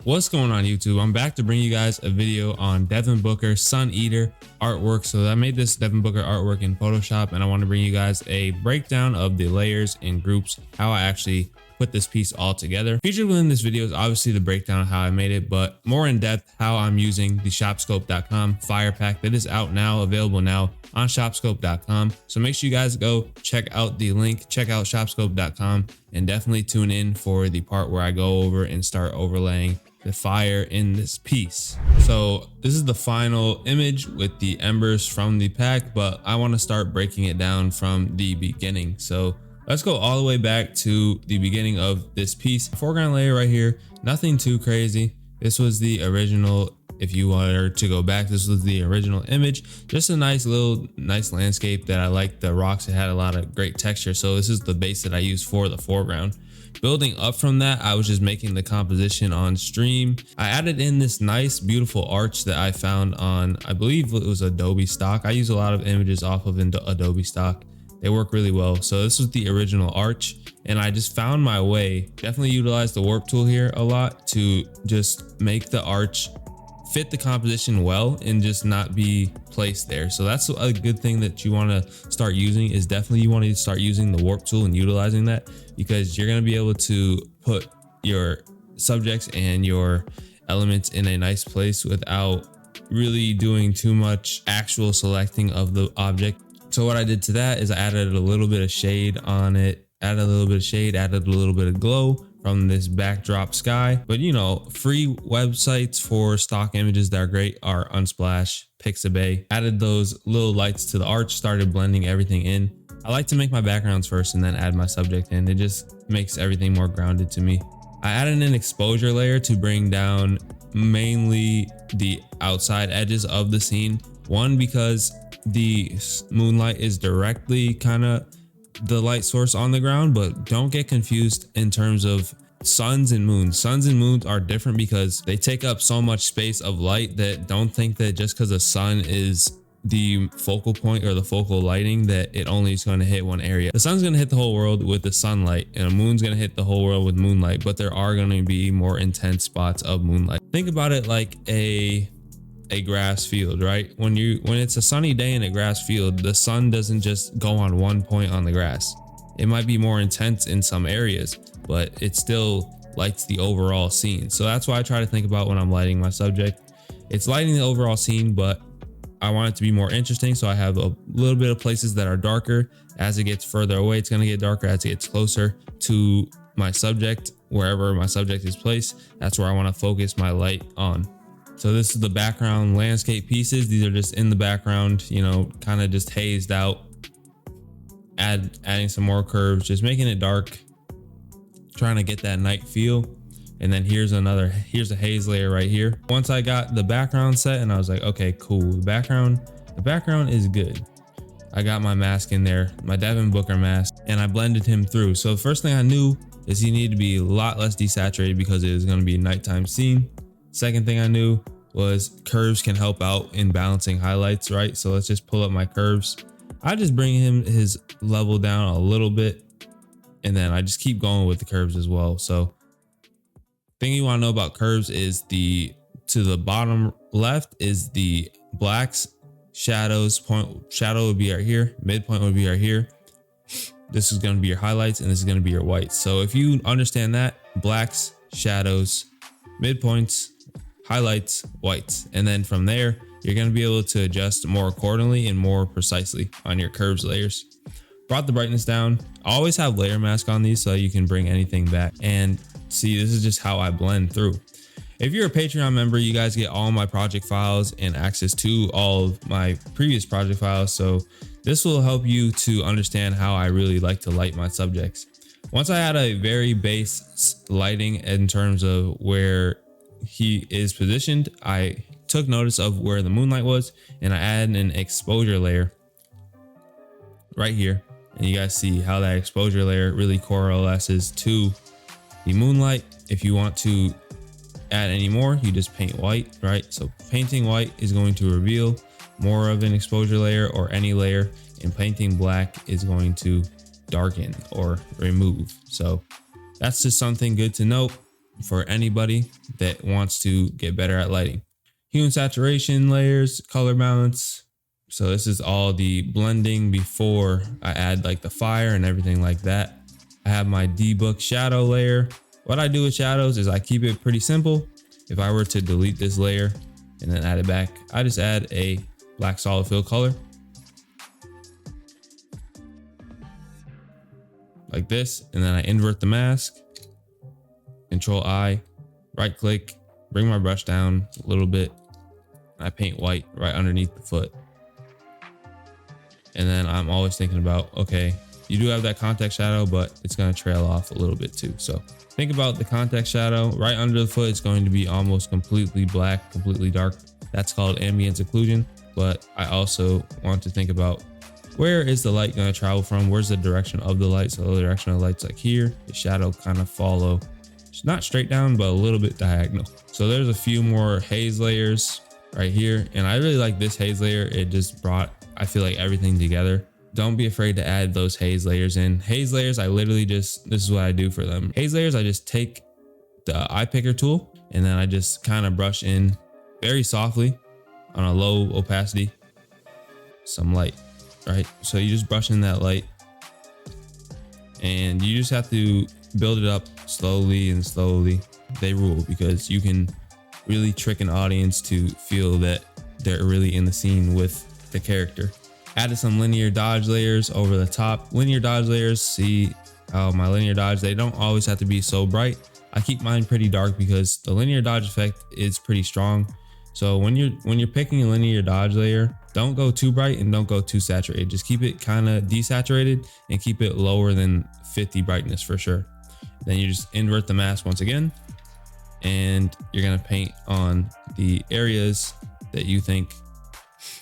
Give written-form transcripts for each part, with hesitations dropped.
What's going on YouTube? I'm back to bring you guys a video on Devin Booker Sun Eater artwork. So I made this Devin Booker artwork in Photoshop, and I want to bring you guys a breakdown of the layers and groups, how I actually put this piece all together. Featured within this video is obviously the breakdown of how I made it, but more in depth how I'm using the ShopScope.com fire pack that is out now, available now on ShopScope.com. So make sure you guys go check out the link, check out ShopScope.com, and definitely tune in for the part where I go over and start overlaying the fire in this piece. So this is the final image with the embers from the pack, but I want to start breaking it down from the beginning. So let's go all the way back to the beginning of this piece. Foreground layer right here, nothing too crazy. This was the original. If you wanted to go back, this was the original image. Just a nice landscape that I like. The rocks, it had a lot of great texture. So this is the base that I use for the foreground. Building up from that, I was just making the composition on stream. I added in this nice, beautiful arch that I found on, I believe it was Adobe stock. I use a lot of images off of Adobe stock. They work really well. So this was the original arch, and I just found my way. Definitely utilized the warp tool here a lot to just make the arch fit the composition well and just not be placed there. So that's a good thing that you want to start using, is definitely you want to start using the warp tool and utilizing that, because you're going to be able to put your subjects and your elements in a nice place without really doing too much actual selecting of the object. So what I did to that is I added a little bit of shade on it, added a little bit of glow from this backdrop sky. But you know, free websites for stock images that are great are Unsplash, Pixabay. Added those little lights to the arch, started blending everything in. I like to make my backgrounds first and then add my subject in. It just makes everything more grounded to me. I added an exposure layer to bring down mainly the outside edges of the scene. One, because the moonlight is directly kind of the light source on the ground, but don't get confused in terms of suns and moons. Suns and moons are different because they take up so much space of light that don't think that just because the sun is the focal point or the focal lighting that it only is going to hit one area. The sun's going to hit the whole world with the sunlight, and a moon's going to hit the whole world with moonlight, but there are going to be more intense spots of moonlight. Think about it like a grass field, right? When it's a sunny day in a grass field, the sun doesn't just go on one point on the grass. It might be more intense in some areas, but it still lights the overall scene. So that's why I try to think about when I'm lighting my subject. It's lighting the overall scene, but I want it to be more interesting. So I have a little bit of places that are darker. As it gets further away, it's going to get darker. As it gets closer to my subject, wherever my subject is placed, that's where I want to focus my light on. So this is the background landscape pieces. These are just in the background, you know, kind of just hazed out. Adding some more curves, just making it dark, trying to get that night feel. And then here's a haze layer right here. Once I got the background set and I was like, okay, cool. The background is good. I got my mask in there, my Devin Booker mask, and I blended him through. So the first thing I knew is he needed to be a lot less desaturated because it was going to be a nighttime scene. Second thing I knew was curves can help out in balancing highlights, right? So let's just pull up my curves. I just bring his level down a little bit, and then I just keep going with the curves as well. So thing you want to know about curves is to the bottom left is the blacks, shadows. Shadow would be right here, midpoint would be right here. This is going to be your highlights, and this is going to be your whites. So if you understand that, blacks, shadows, midpoints, highlights, whites, and then from there you're going to be able to adjust more accordingly and more precisely on your curves layers. Brought the brightness down. I always have layer mask on these so you can bring anything back. And see, this is just how I blend through. If you're a Patreon member, you guys get all my project files and access to all of my previous project files. So this will help you to understand how I really like to light my subjects. Once I had a very base lighting in terms of where he is positioned, I took notice of where the moonlight was, and I added an exposure layer right here. And you guys see how that exposure layer really coalesces to the moonlight. If you want to add any more, you just paint white, right? So painting white is going to reveal more of an exposure layer or any layer, and painting black is going to darken or remove. So that's just something good to note. for anybody that wants to get better at lighting. Hue and saturation layers, color balance. So this is all the blending before I add like the fire and everything like that. I have my D-Book shadow layer. What I do with shadows is I keep it pretty simple. If I were to delete this layer and then add it back, I just add a black solid fill color like this, and then I invert the mask, Control I, right click, bring my brush down a little bit, and I paint white right underneath the foot. And then I'm always thinking about, okay, you do have that context shadow, but it's going to trail off a little bit too. So think about the context shadow right under the foot. It's going to be almost completely black, completely dark. That's called ambient occlusion. But I also want to think about, where is the light going to travel from? Where's the direction of the light? So the direction of the light's like here. The shadow kind of follow, it's not straight down, but a little bit diagonal. So there's a few more haze layers right here. And I really like this haze layer. It just brought, I feel like, everything together. Don't be afraid to add those haze layers in. Haze layers, I literally just, this is what I do for them. Haze layers, I just take the eye picker tool and then I just kind of brush in very softly on a low opacity, some light, right? So you just brush in that light and you just have to build it up slowly and slowly. They rule because you can really trick an audience to feel that they're really in the scene with the character. Added some linear dodge layers over the top. Linear dodge layers, see how my linear dodge, they don't always have to be so bright. I keep mine pretty dark because the linear dodge effect is pretty strong. So when you're picking a linear dodge layer, don't go too bright and don't go too saturated. Just keep it kind of desaturated and keep it lower than 50 brightness for sure. Then you just invert the mask once again, and you're gonna paint on the areas that you think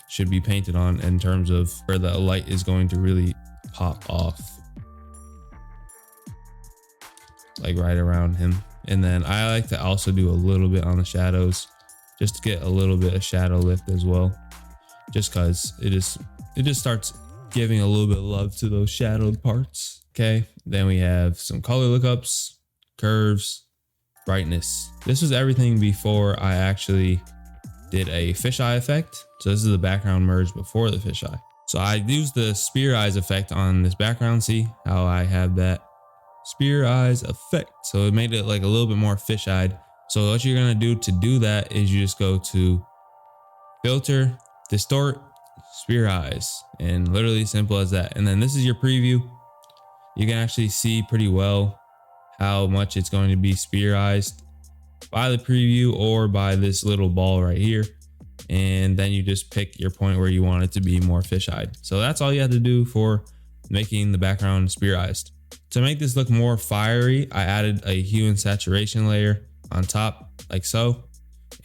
should be painted on in terms of where the light is going to really pop off, like right around him. And then I like to also do a little bit on the shadows just to get a little bit of shadow lift as well, just because it just starts giving a little bit of love to those shadowed parts. Okay, then we have some color lookups, curves, brightness. This was everything before I actually did a fisheye effect. So this is the background merge before the fisheye. So I used the spear eyes effect on this background. See how I have that spear eyes effect? So it made it like a little bit more fish-eyed. So what you're gonna do to do that is you just go to filter, distort, spear eyes, and literally simple as that. And then this is your preview. You can actually see pretty well how much it's going to be spear eyes by the preview or by this little ball right here. And then you just pick your point where you want it to be more fish-eyed. So that's all you have to do for making the background spear-eyed. To make this look more fiery, I added a hue and saturation layer on top like so,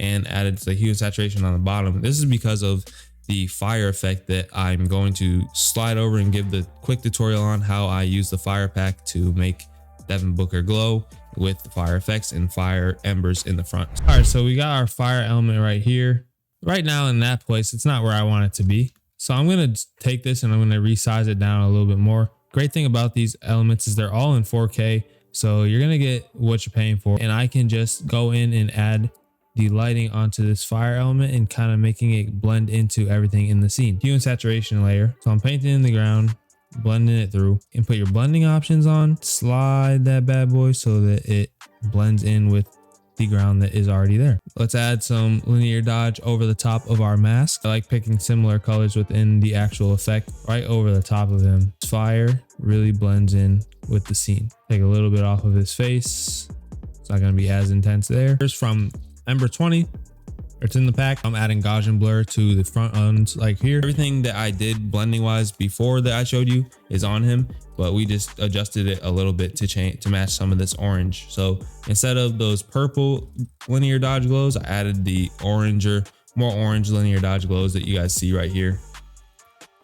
and added the hue and saturation on the bottom. This is because of the fire effect that I'm going to slide over and give the quick tutorial on how I use the fire pack to make Devin Booker glow with the fire effects and fire embers in the front. All right, so we got our fire element right here. Right now in that place, it's not where I want it to be. So I'm gonna take this and I'm gonna resize it down a little bit more. Great thing about these elements is they're all in 4K. So you're gonna get what you're paying for. And I can just go in and add the lighting onto this fire element and kind of making it blend into everything in the scene. Hue and saturation layer. So I'm painting in the ground, blending it through, and put your blending options on. Slide that bad boy so that it blends in with the ground that is already there. Let's add some linear dodge over the top of our mask. I like picking similar colors within the actual effect right over the top of him. Fire really blends in with the scene. Take a little bit off of his face. It's not going to be as intense there. Here's from Ember 20. It's in the pack. I'm adding Gaussian blur to the front ends like here. Everything that I did blending wise before that I showed you is on him, but we just adjusted it a little bit to change to match some of this orange. So instead of those purple linear dodge glows, I added the more orange linear dodge glows that you guys see right here,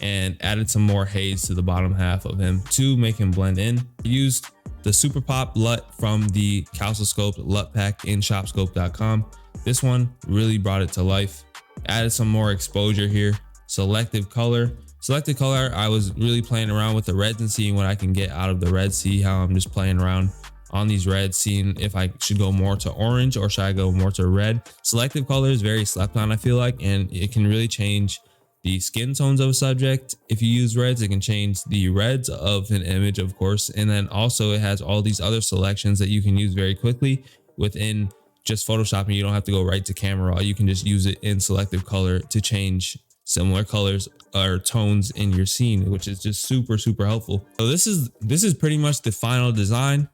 and added some more haze to the bottom half of him to make him blend in. I used the Super Pop LUT from the CALSOSCOPED LUT pack in shopscope.com. This one really brought it to life. Added some more exposure here. Selective color. Selective color, I was really playing around with the reds and seeing what I can get out of the red. See how I'm just playing around on these reds, seeing if I should go more to orange or should I go more to red. Selective color is very slept on, I feel like, and it can really change the skin tones of a subject. If you use reds, it can change the reds of an image, of course. And then also it has all these other selections that you can use very quickly within just Photoshop, and you don't have to go right to camera raw. You can just use it in selective color to change similar colors or tones in your scene, which is just super, super helpful. So this is pretty much the final design.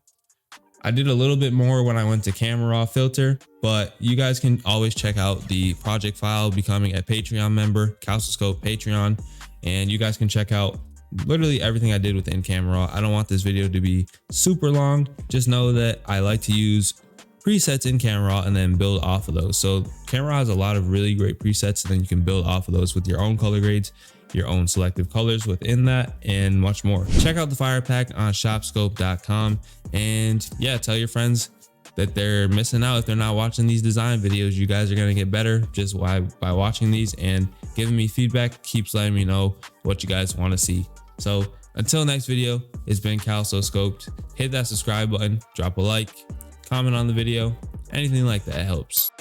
I did a little bit more when I went to camera raw filter, but you guys can always check out the project file, becoming a Patreon member, CALSOSCOPED Patreon, and you guys can check out literally everything I did within camera raw. I don't want this video to be super long. Just know that I like to use presets in camera raw and then build off of those. So camera raw has a lot of really great presets, and then you can build off of those with your own color grades, your own selective colors within that, and much more. Check out the fire pack on shopscope.com, and yeah, tell your friends that they're missing out if they're not watching these design videos. You guys are going to get better just by watching these, and giving me feedback keeps letting me know what you guys want to see. So until next video, it's been CALSOSCOPED. Hit that subscribe button, drop a like, comment on the video, anything like that helps.